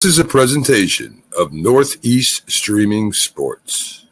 This is a presentation of Northeast Streaming Sports.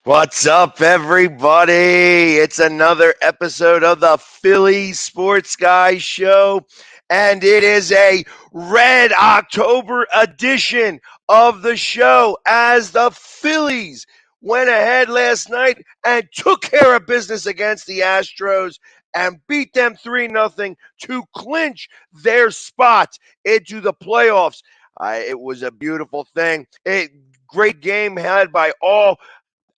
What's up, everybody? It's another episode of the Phillies Sports Guy Show, and it is a Red October edition of the show as the Phillies went ahead last night and took care of business against the Astros and beat them 3-0 to clinch their spot into the playoffs. It was a beautiful thing. Great game had by all.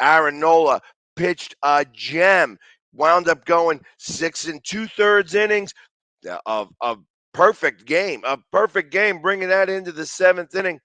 Aaron Nola pitched a gem, wound up going 6 2/3 innings of a perfect game, bringing that into the seventh inning.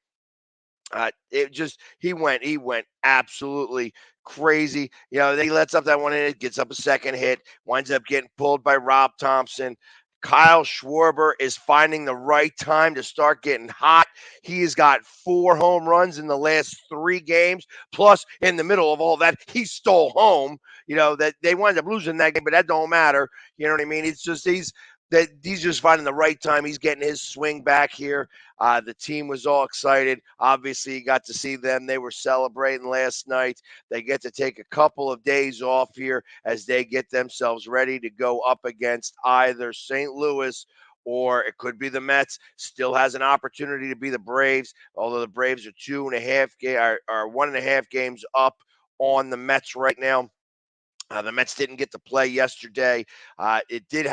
He went absolutely crazy. Then he lets up that one hit, gets up a second hit, winds up getting pulled by Rob Thompson. Kyle Schwarber is finding the right time to start getting hot. He has got 4 home runs in the last 3 games. Plus, in the middle of all that, he stole home. That they wound up losing that game, but that don't matter. You know what I mean? It's just he's just finding the right time. He's getting his swing back here. The team was all excited. Obviously, you got to see them. They were celebrating last night. They get to take a couple of days off here as they get themselves ready to go up against either St. Louis or it could be the Mets. Still has an opportunity to be the Braves, although the Braves are 1.5 games up on the Mets right now. The Mets didn't get to play yesterday. It did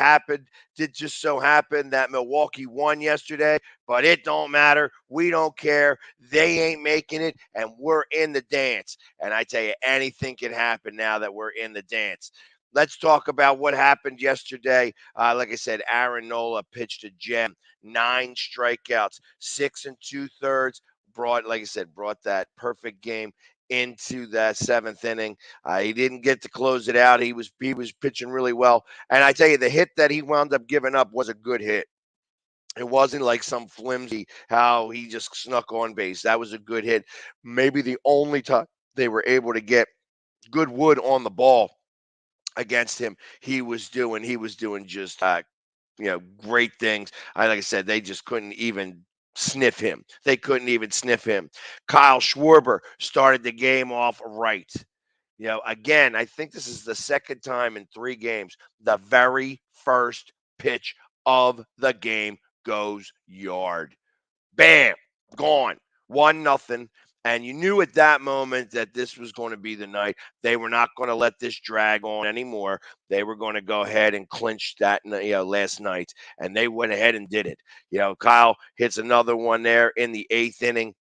just so happen that Milwaukee won yesterday, but it don't matter. We don't care. They ain't making it, and we're in the dance. And I tell you, anything can happen now that we're in the dance. Let's talk about what happened yesterday. Like I said, Aaron Nola pitched a gem, 9 strikeouts, 6 2/3. Brought that perfect game into that seventh inning. He didn't get to close it out. He was pitching really well. And I tell you, the hit that he wound up giving up was a good hit. It wasn't like some flimsy how he just snuck on base. That was a good hit. Maybe the only time they were able to get good wood on the ball against him. He was doing just great things. Like I said, they just couldn't even sniff him. They couldn't even sniff him. Kyle Schwarber started the game off right. Again, I think this is the second time in 3 games, the very first pitch of the game goes yard. Bam, gone. 1-0. And you knew at that moment that this was going to be the night. They were not going to let this drag on anymore. They were going to go ahead and clinch that, last night. And they went ahead and did it. Kyle hits another one there in the 8th inning.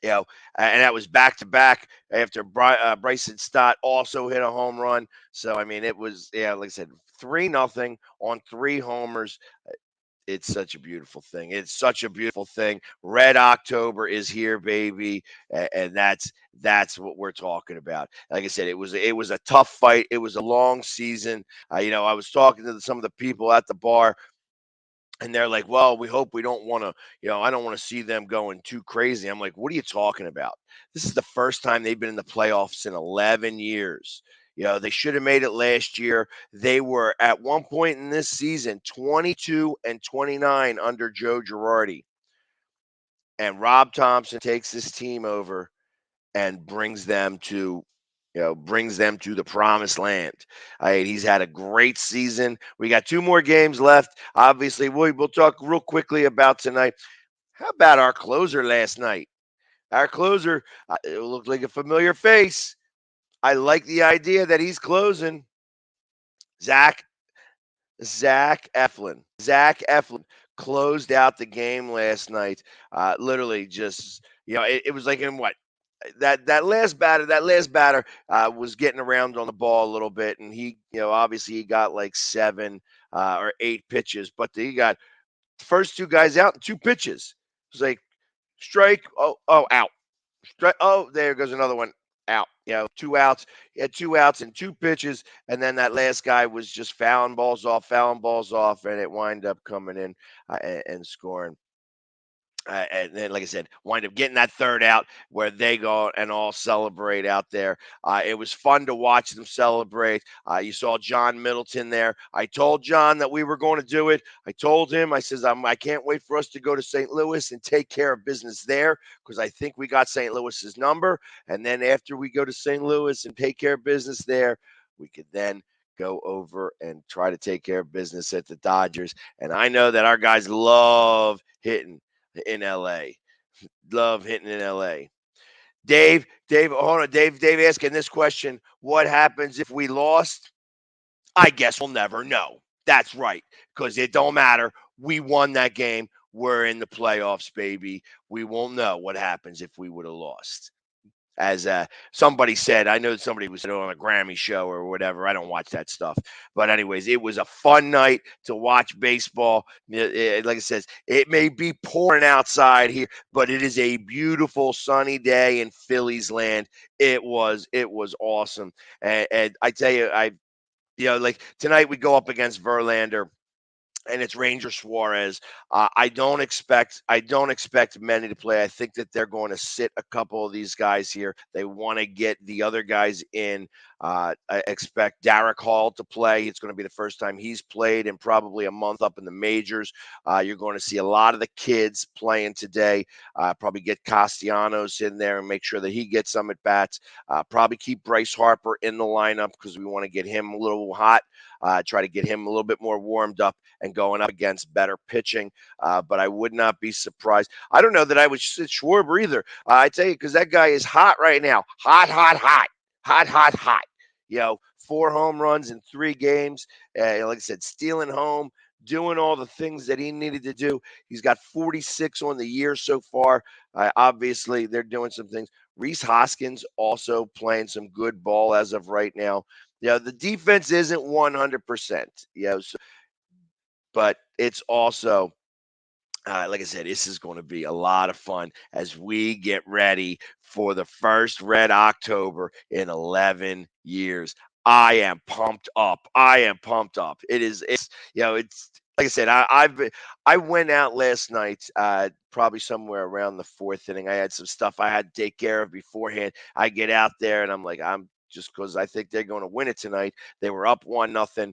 And that was back to back after Bryson Stott also hit a home run. So, I mean, it was, like I said, 3-0 on 3 homers. It's such a beautiful thing. It's such a beautiful thing. Red October is here, baby, and that's what we're talking about. Like I said, it was a tough fight. It was a long season. I was talking to some of the people at the bar, and they're like, "Well, we hope we don't want to, I don't want to see them going too crazy." I'm like, "What are you talking about? This is the first time they've been in the playoffs in 11 years. They should have made it last year. They were at one point in this season 22 and 29 under Joe Girardi, and Rob Thompson takes this team over and brings them to the promised land. He's had a great season. We got two more games left. Obviously, we'll talk real quickly about tonight. How about our closer last night? Our closer, it looked like a familiar face. I like the idea that he's closing. Zach Zach Eflin. Zach Eflin closed out the game last night. Literally, just it was like in what that last batter. That last batter was getting around on the ball a little bit, and he, obviously he got like 7 or 8 pitches, but he got the first two guys out in 2 pitches. It was like strike. Oh, out. Oh, there goes another one out. 2 outs. He had 2 outs and 2 pitches, and then that last guy was just fouling balls off, and it wind up coming in and scoring. And then, like I said, wind up getting that third out where they go and all celebrate out there. It was fun to watch them celebrate. You saw John Middleton there. I told John that we were going to do it. I told him, I says, I can't wait for us to go to St. Louis and take care of business there because I think we got St. Louis's number. And then after we go to St. Louis and take care of business there, we could then go over and try to take care of business at the Dodgers. And I know that our guys love hitting in LA. Love hitting in LA. Dave, hold on. Dave asking this question. What happens if we lost? I guess we'll never know. That's right. Because it don't matter. We won that game. We're in the playoffs, baby. We won't know what happens if we would have lost. As somebody said, I know somebody was on a Grammy show or whatever. I don't watch that stuff. But anyways, it was a fun night to watch baseball. Like I said, it may be pouring outside here, but it is a beautiful sunny day in Phillies land. It was awesome. And I tell you, like tonight we go up against Verlander and it's Ranger Suarez. I don't expect many to play. I think that they're going to sit a couple of these guys here. They want to get the other guys in. I expect Derek Hall to play. It's going to be the first time he's played in probably a month up in the majors. You're going to see a lot of the kids playing today. Probably get Castellanos in there and make sure that he gets some at bats. Probably keep Bryce Harper in the lineup because we want to get him a little hot. Try to get him a little bit more warmed up and going up against better pitching. But I would not be surprised. I don't know that I would sit Schwarber either. I tell you, because that guy is hot right now. Hot, hot, hot. Hot, hot, hot. 4 home runs in 3 games. Like I said, stealing home, doing all the things that he needed to do. He's got 46 on the year so far. Obviously, they're doing some things. Rhys Hoskins also playing some good ball as of right now. The defense isn't 100%. But it's also, like I said, this is going to be a lot of fun as we get ready for the first Red October in 11 years. I am pumped up. I am pumped up. It's like I said, I went out last night, probably somewhere around the 4th inning. I had some stuff I had to take care of beforehand. I get out there and I'm like, I'm just because I think they're going to win it tonight. They were up 1-0.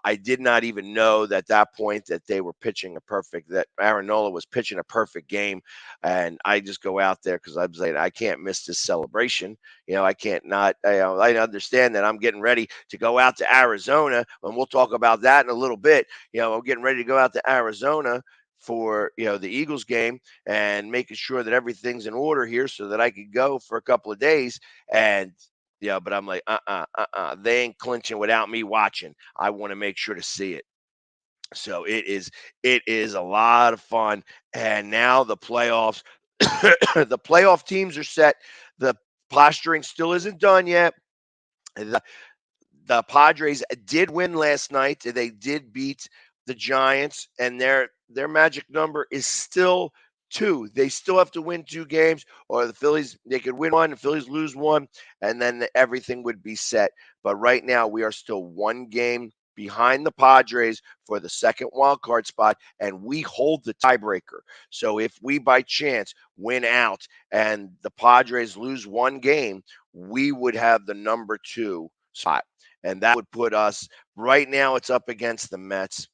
I did not even know that point that they were that Aaron Nola was pitching a perfect game. And I just go out there because I was like, I can't miss this celebration. I can't not. I understand that I'm getting ready to go out to Arizona, and we'll talk about that in a little bit. I'm getting ready to go out to Arizona for the Eagles game and making sure that everything's in order here so that I could go for a couple of days. And but I'm like, they ain't clinching without me watching. I want to make sure to see it. So it is a lot of fun. And now the playoffs, the playoff teams are set. The posturing still isn't done yet. The Padres did win last night. They did beat the Giants, and their magic number is still 2. They still have to win 2 games, or the Phillies, they could win 1, the Phillies lose 1, and then everything would be set. But right now, we are still 1 game behind the Padres for the second wild card spot, and we hold the tiebreaker. So if we by chance win out and the Padres lose 1 game, we would have the number 2 spot. And that would put us right now, it's up against the Mets.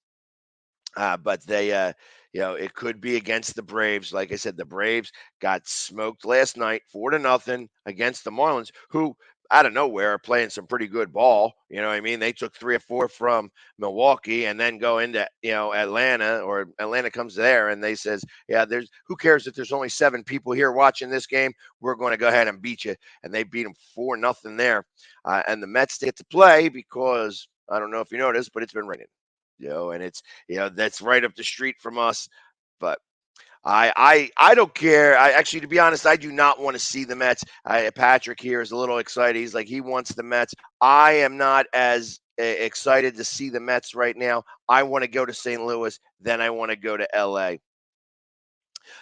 But it could be against the Braves. Like I said, the Braves got smoked last night 4-0 against the Marlins, who out of nowhere are playing some pretty good ball. You know what I mean? They took 3 or 4 from Milwaukee and then go into, Atlanta, or Atlanta comes there and they says, yeah, who cares if there's only 7 people here watching this game? We're going to go ahead and beat you. And they beat them 4-0 there. And the Mets get to play because I don't know if you noticed, but it's been raining. And it's that's right up the street from us. But I don't care. I actually, to be honest, I do not want to see the Mets. Patrick here is a little excited. He's like, he wants the Mets. I am not as excited to see the Mets right now. I want to go to St. Louis, then I want to go to LA.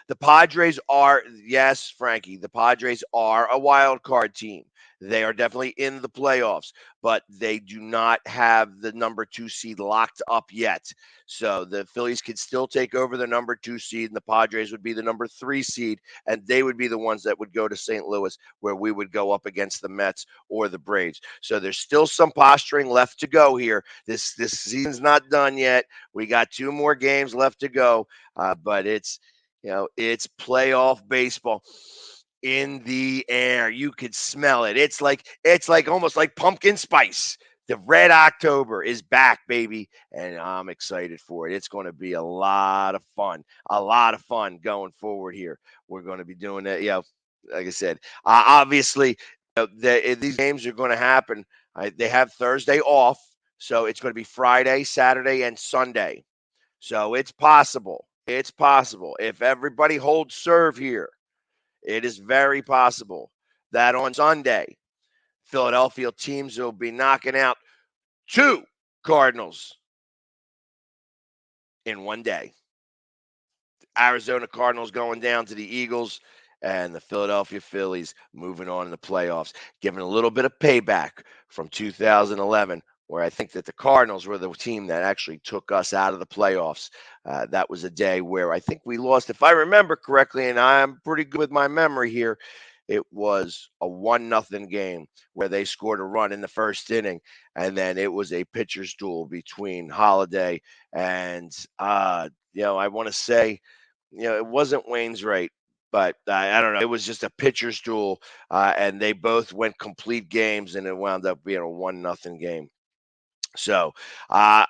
The Padres are, yes, Frankie, the Padres are a wild card team. They are definitely in the playoffs, but they do not have the number 2 seed locked up yet. So the Phillies could still take over the number 2 seed, and the Padres would be the number 3 seed, and they would be the ones that would go to St. Louis, where we would go up against the Mets or the Braves. So there's still some posturing left to go here. This season's not done yet. We got 2 more games left to go, but it's playoff baseball in the air. You could smell it. It's like almost like pumpkin spice. The red October is back, baby, and I'm excited for it. It's going to be a lot of fun going forward here. We're going to be doing it. Like I said, obviously, these games are going to happen. They have Thursday off, so it's going to be Friday, Saturday, and Sunday. So it's possible. It's possible. If everybody holds serve here, it is very possible that on Sunday, Philadelphia teams will be knocking out 2 Cardinals in one day. Arizona Cardinals going down to the Eagles, and the Philadelphia Phillies moving on in the playoffs, giving a little bit of payback from 2011, where I think that the Cardinals were the team that actually took us out of the playoffs. That was a day where I think we lost, if I remember correctly, and I'm pretty good with my memory here, it was a 1-0 game where they scored a run in the first inning, and then it was a pitcher's duel between Holiday and, I want to say, it wasn't Wainwright, but I don't know. It was just a pitcher's duel, and they both went complete games, and it wound up being a 1-0 game. So,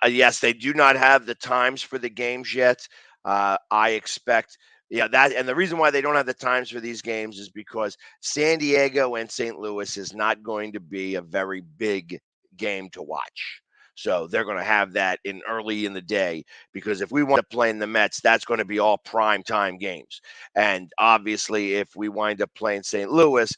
yes, they do not have the times for the games yet. I expect, that, and the reason why they don't have the times for these games is because San Diego and St. Louis is not going to be a very big game to watch. So they're going to have that in early in the day, because if we want to play in the Mets, that's going to be all prime time games. And obviously, if we wind up playing St. Louis,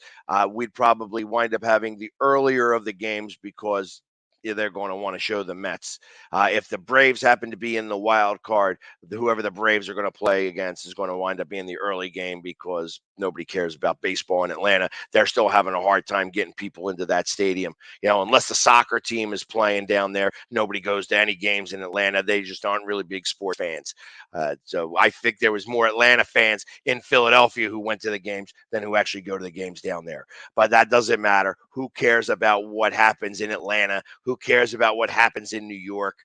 we'd probably wind up having the earlier of the games, because they're going to want to show the Mets. If the Braves happen to be in the wild card, whoever the Braves are going to play against is going to wind up being the early game, because nobody cares about baseball in Atlanta. They're still having a hard time getting people into that stadium. Unless the soccer team is playing down there, nobody goes to any games in Atlanta. They just aren't really big sports fans. So I think there was more Atlanta fans in Philadelphia who went to the games than who actually go to the games down there. But that doesn't matter. Who cares about what happens in Atlanta? Who cares about what happens in New York?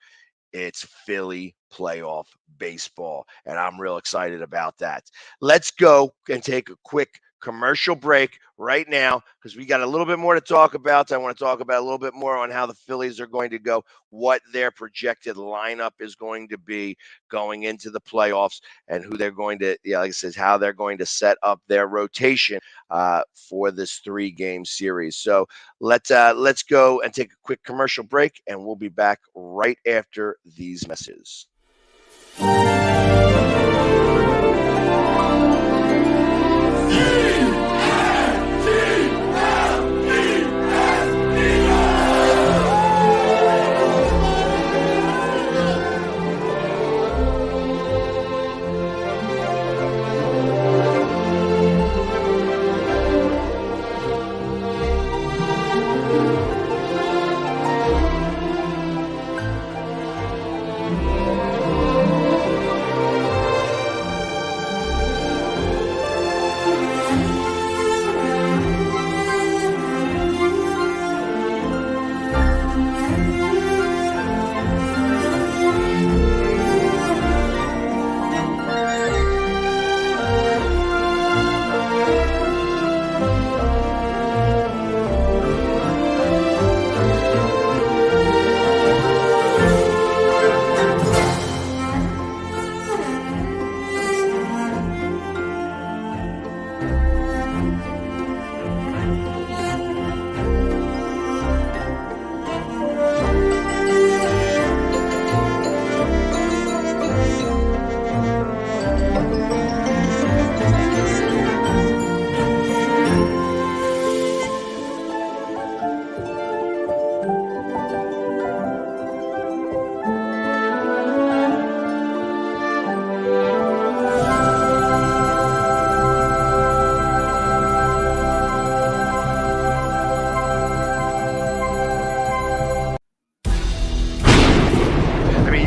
It's Philly playoff baseball, and I'm real excited about that. Let's go and take a quick commercial break right now, because we got a little bit more to talk about. I want to talk about a little bit more on how the Phillies are going to go, what their projected lineup is going to be going into the playoffs, and who they're going to, like I said, how they're going to set up their rotation for this 3-game series. So let's go and take a quick commercial break, and we'll be back right after these messages.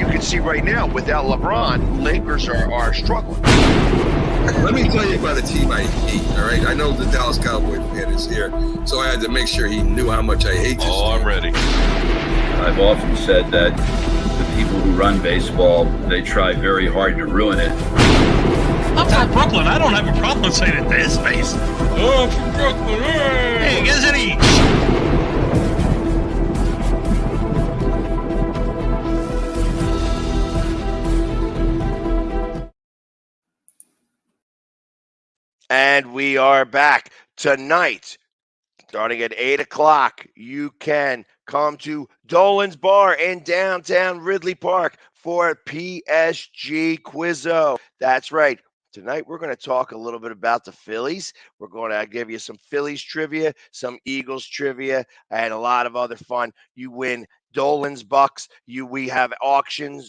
you can see right now, without LeBron, Lakers are struggling. Let me tell you about a team I hate, all right? I know the Dallas Cowboy fan is here, so I had to make sure he knew how much I hate this team. I'm ready. I've often said that the people who run baseball, they try very hard to ruin it. I'm from Brooklyn. I don't have a problem saying it to his face. Oh, I'm from Brooklyn. Hey, isn't he? And we are back tonight. Starting at 8 o'clock, you can come to Dolan's Bar in downtown Ridley Park for PSG Quizzo. That's right. Tonight, we're going to talk a little bit about the Phillies. We're going to give you some Phillies trivia, some Eagles trivia, and a lot of other fun. You win Dolan's Bucks. We have auction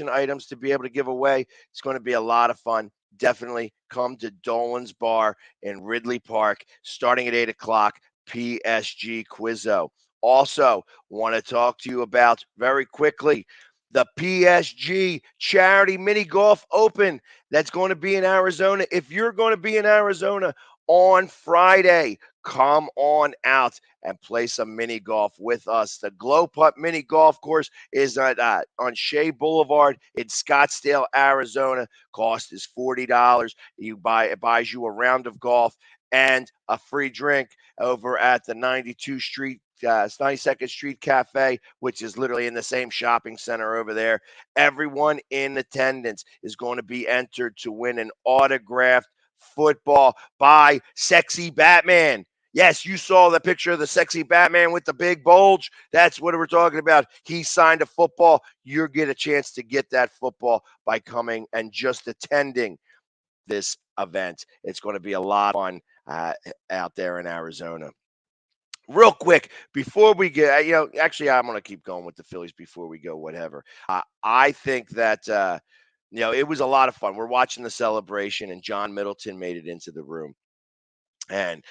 items to be able to give away. It's going to be a lot of fun. Definitely come to Dolan's Bar in Ridley Park starting at 8 o'clock, PSG Quizzo. Also, want to talk to you about very quickly the PSG Charity Mini Golf Open that's going to be in Arizona. If you're going to be in Arizona on Friday, come on out and play some mini golf with us. The Glow Putt Mini Golf Course is on Shea Boulevard in Scottsdale, Arizona. Cost is $40. It buys you a round of golf and a free drink over at the 92nd Street Cafe, which is literally in the same shopping center over there. Everyone in attendance is going to be entered to win an autographed football by Sexy Batman. Yes, you saw the picture of the Sexy Batman with the big bulge. That's what we're talking about. He signed a football. You get a chance to get that football by coming and just attending this event. It's going to be a lot of fun out there in Arizona. Real quick, before we get, actually, I'm going to keep going with the Phillies before we go, whatever. I think that, it was a lot of fun. We're watching the celebration, and John Middleton made it into the room. And,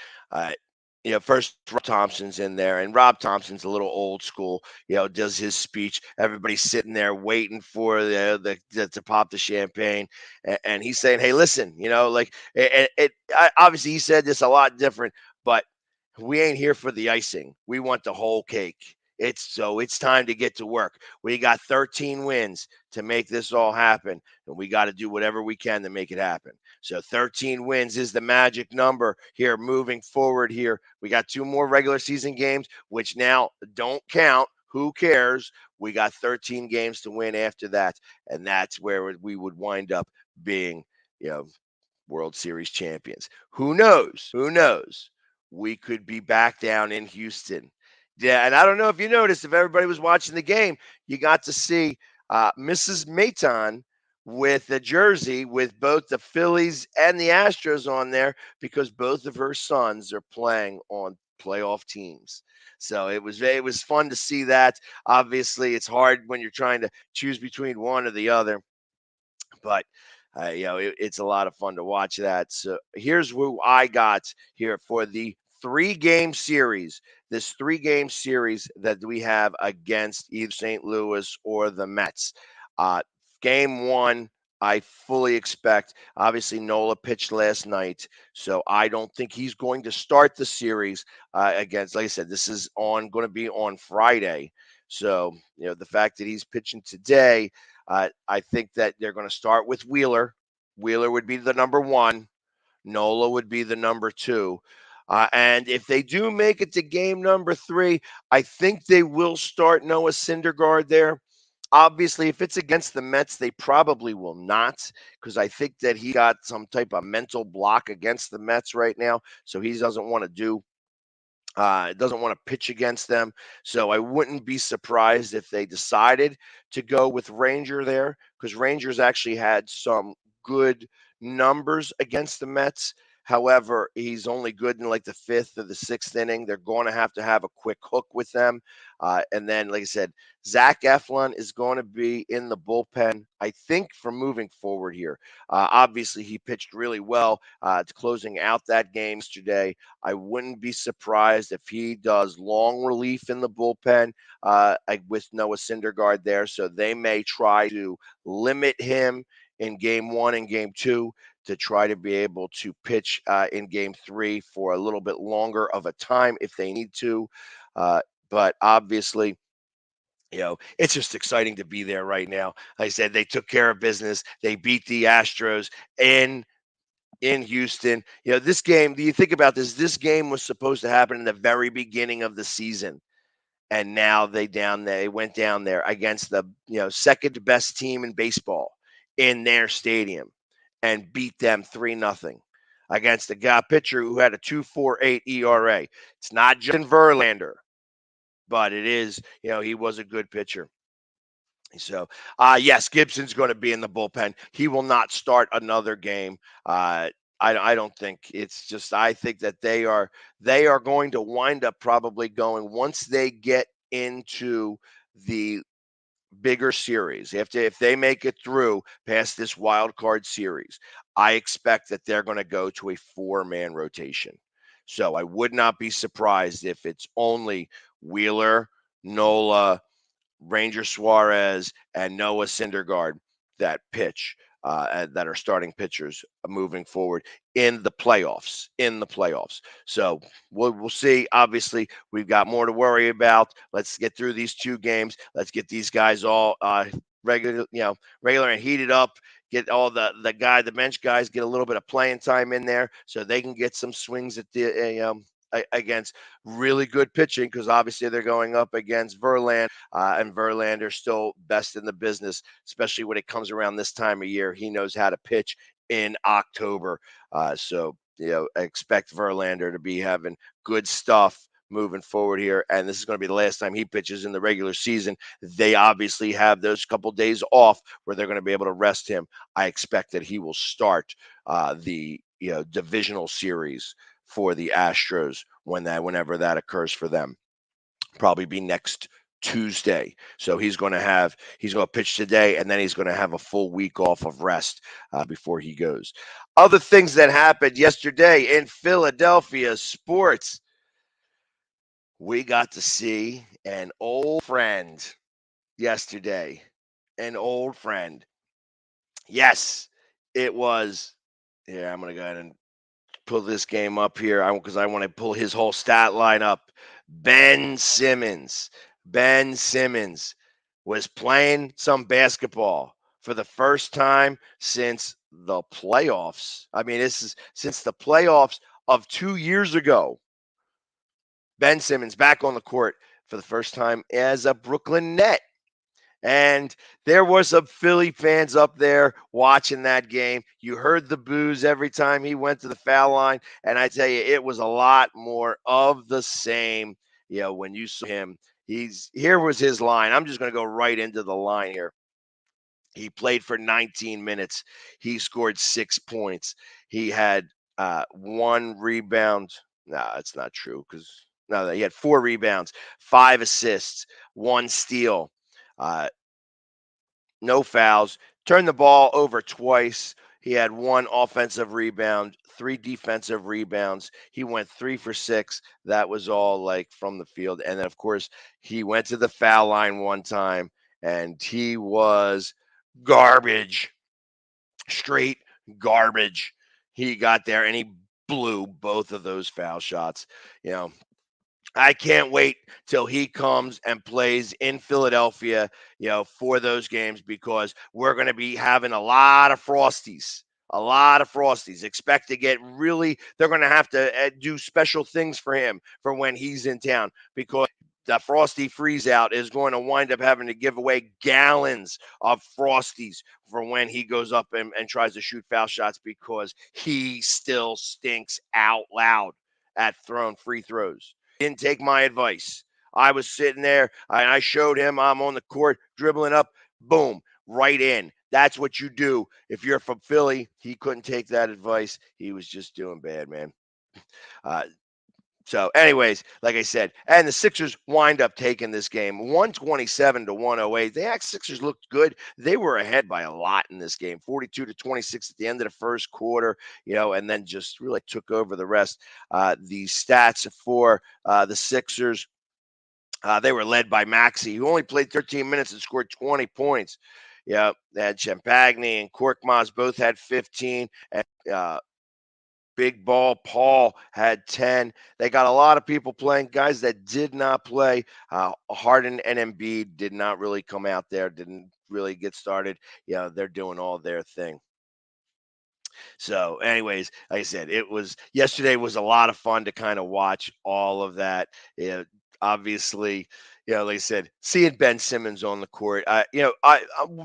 first Rob Thompson's in there, and Rob Thompson's a little old school, does his speech. Everybody's sitting there waiting for to pop the champagne. And he's saying, hey, listen, obviously he said this a lot different, but we ain't here for the icing. We want the whole cake. It's time to get to work. We got 13 wins to make this all happen, and we got to do whatever we can to make it happen. So 13 wins is the magic number here moving forward here. We got 2 more regular season games, which now don't count. Who cares? We got 13 games to win after that, and that's where we would wind up being, World Series champions. Who knows? Who knows? We could be back down in Houston. Yeah, and I don't know if you noticed, if everybody was watching the game, you got to see Mrs. Maton with a jersey with both the Phillies and the Astros on there because both of her sons are playing on playoff teams. So it was fun to see that. Obviously, it's hard when you're trying to choose between one or the other, but it's a lot of fun to watch that. So here's who I got here for the 3-game series. This 3-game series that we have against either St. Louis or the Mets. Game 1, I fully expect. Obviously, Nola pitched last night, so I don't think he's going to start the series against. Like I said, this is going to be on Friday. So the fact that he's pitching today, I think that they're going to start with Wheeler. Wheeler would be the number 1. Nola would be the number 2. And if they do make it to game number 3, I think they will start Noah Syndergaard there. Obviously, if it's against the Mets, they probably will not, because I think that he got some type of mental block against the Mets right now. So he doesn't want to pitch against them. So I wouldn't be surprised if they decided to go with Ranger there, because Rangers actually had some good numbers against the Mets. However, he's only good in like the 5th or the 6th inning. They're going to have a quick hook with them. And then, like I said, Zach Eflin is going to be in the bullpen, I think, for moving forward here. Obviously, he pitched really well to closing out that game yesterday. I wouldn't be surprised if he does long relief in the bullpen with Noah Syndergaard there. So they may try to limit him in game 1 and game 2 to try to be able to pitch in game 3 for a little bit longer of a time if they need to. But obviously, it's just exciting to be there right now. Like I said, they took care of business. They beat the Astros in Houston. This game, do you think about this? This game was supposed to happen in the very beginning of the season. And now they went down there against the second best team in baseball in their stadium and beat them 3-0 against a guy pitcher who had a 2.48 ERA. It's not Justin Verlander, but it is, he was a good pitcher. So, yes, Gibson's going to be in the bullpen. He will not start another game. I don't think it's just. I think that they are going to wind up probably going once they get into the bigger series. If they make it through past this wild card series, I expect that they're going to go to a 4-man rotation. So I would not be surprised if it's only Wheeler, Nola, Ranger Suarez, and Noah Syndergaard that pitch, that are starting pitchers moving forward in the playoffs. So we'll see. Obviously, we've got more to worry about. Let's get through these 2 games. Let's get these guys all regular and heated up. Get all the bench guys get a little bit of playing time in there so they can get some swings at the against really good pitching, because obviously they're going up against Verlander, and Verlander still best in the business, especially when it comes around this time of year. He knows how to pitch in October. So I expect Verlander to be having good stuff moving forward here, and this is going to be the last time he pitches in the regular season. They obviously have those couple days off where they're going to be able to rest him. I expect that he will start the divisional series for the Astros whenever that occurs for them. Probably be next Tuesday. So he's going to pitch today, and then he's going to have a full week off of rest before he goes. Other things that happened yesterday in Philadelphia sports. We got to see an old friend yesterday. An old friend. Yes, it was. Yeah, I'm going to go ahead and pull this game up here because I want to pull his whole stat line up. Ben Simmons. Ben Simmons was playing some basketball for the first time since the playoffs. I mean, this is since the playoffs of 2 years ago. Ben Simmons back on the court for the first time as a Brooklyn Net. And there were some Philly fans up there watching that game. You heard the boos every time he went to the foul line. And I tell you, it was a lot more of the same. When you saw him, here was his line. I'm just going to go right into the line here. He played for 19 minutes. He scored 6 points. He had 1 rebound. No, that's not true he had 4 rebounds, 5 assists, 1 steal. No fouls, turned the ball over twice. He had 1 offensive rebound, 3 defensive rebounds. He went 3 for 6. That was all from the field. And then, of course, he went to the foul line 1 time, and he was garbage, straight garbage. He got there and he blew both of those foul shots. I can't wait till he comes and plays in Philadelphia, for those games, because we're going to be having a lot of Frosties. Expect to get they're going to have to do special things for him for when he's in town, because the Frosty freeze out is going to wind up having to give away gallons of Frosties for when he goes up and tries to shoot foul shots, because he still stinks out loud at throwing free throws. Didn't take my advice. I was sitting there and I showed him I'm on the court dribbling up, boom, right in. that's what you do. If you're from Philly, he couldn't take that advice. He was just doing bad, man. So, anyways, like I said, and the Sixers wind up taking this game 127 to 108. The Sixers looked good. They were ahead by a lot in this game, 42 to 26 at the end of the first quarter, and then just really took over the rest. The stats for the Sixers, they were led by Maxey, who only played 13 minutes and scored 20 points. Yeah, they had Champagny and Korkmaz both had 15, and Big Ball Paul had 10. They got a lot of people playing. Guys that did not play. Harden and Embiid did not really come out there, didn't really get started. They're doing all their thing. So, anyways, like I said, yesterday was a lot of fun to kind of watch all of that. Obviously, like I said, seeing Ben Simmons on the court,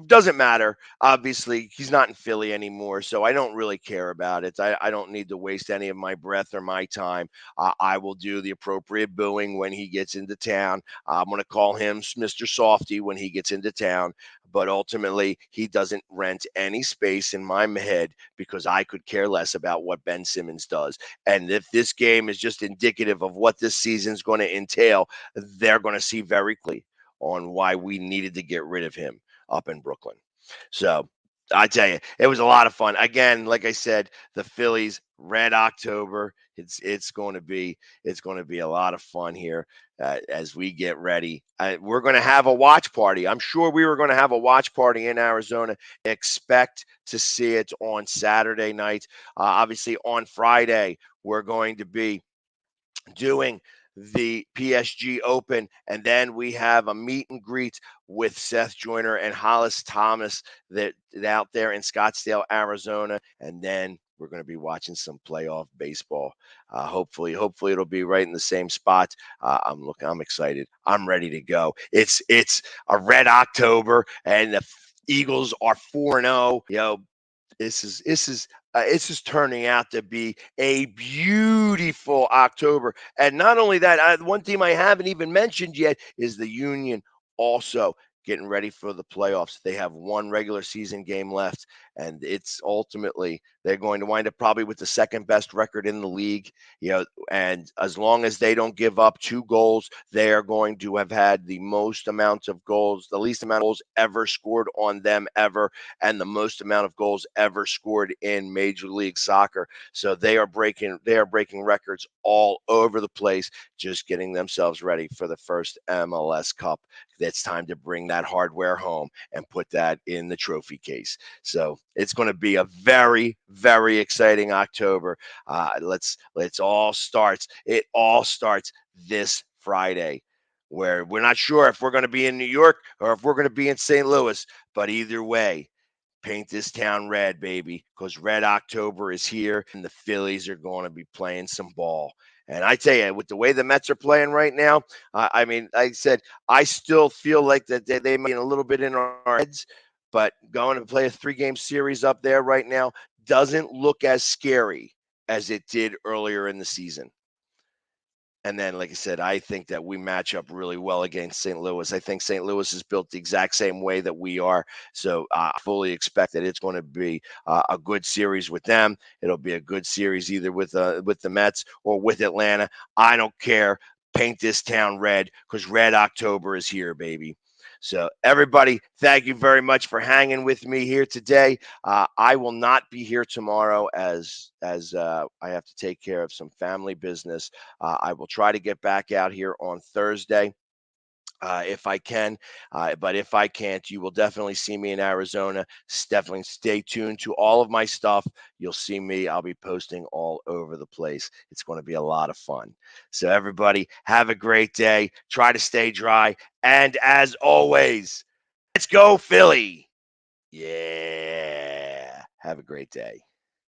doesn't matter. Obviously, he's not in Philly anymore, so I don't really care about it. I don't need to waste any of my breath or my time. I will do the appropriate booing when he gets into town. I'm going to call him Mr. Softy when he gets into town. But ultimately, he doesn't rent any space in my head because I could care less about what Ben Simmons does. And if this game is just indicative of what this season's going to entail, they're going to see very clearly on why we needed to get rid of him up in Brooklyn. So I tell you, it was a lot of fun. Again, like I said, the Phillies, Red October. It's going to be a lot of fun here as we get ready. We're going to have a watch party. I'm sure we were going to have a watch party in Arizona. Expect to see it on Saturday night. Obviously, on Friday, we're going to be doing the PSG Open, and then we have a meet and greet with Seth Joyner and Hollis Thomas that out there in Scottsdale, Arizona, and then we're going to be watching some playoff baseball. Hopefully it'll be right in the same spot. I'm excited. I'm ready to go. It's a Red October, and the Eagles are 4-0. This is turning out to be a beautiful October. And not only that, one team I haven't even mentioned yet is the Union also getting ready for the playoffs. They have one regular season game left, and it's ultimately they're going to wind up probably with the second best record in the league. And as long as they don't give up 2 goals, they are going to have had the most amount of goals, the least amount of goals ever scored on them ever, and the most amount of goals ever scored in Major League Soccer. So they are breaking records all over the place, just getting themselves ready for the first MLS Cup. It's time to bring that hardware home and put that in the trophy case. So it's going to be a very, very exciting October. It all starts this Friday, where we're not sure if we're going to be in New York or if we're going to be in St. Louis. But either way, paint this town red, baby, because Red October is here, and the Phillies are going to be playing some ball. And I tell you, with the way the Mets are playing right now, I mean, like I said, I still feel like that they might be a little bit in our heads, but going to play a 3-game series up there right now doesn't look as scary as it did earlier in the season. And then, like I said, I think that we match up really well against St. Louis. I think St. Louis is built the exact same way that we are. So I fully expect that it's going to be a good series with them. It'll be a good series either with the Mets or with Atlanta. I don't care. Paint this town red, because Red October is here, baby. So everybody, thank you very much for hanging with me here today. I will not be here tomorrow as I have to take care of some family business. I will try to get back out here on Thursday if I can. But if I can't, you will definitely see me in Arizona. Definitely stay tuned to all of my stuff. You'll see me. I'll be posting all over the place. It's going to be a lot of fun. So everybody, have a great day. Try to stay dry. And as always, let's go Philly. Yeah. Have a great day.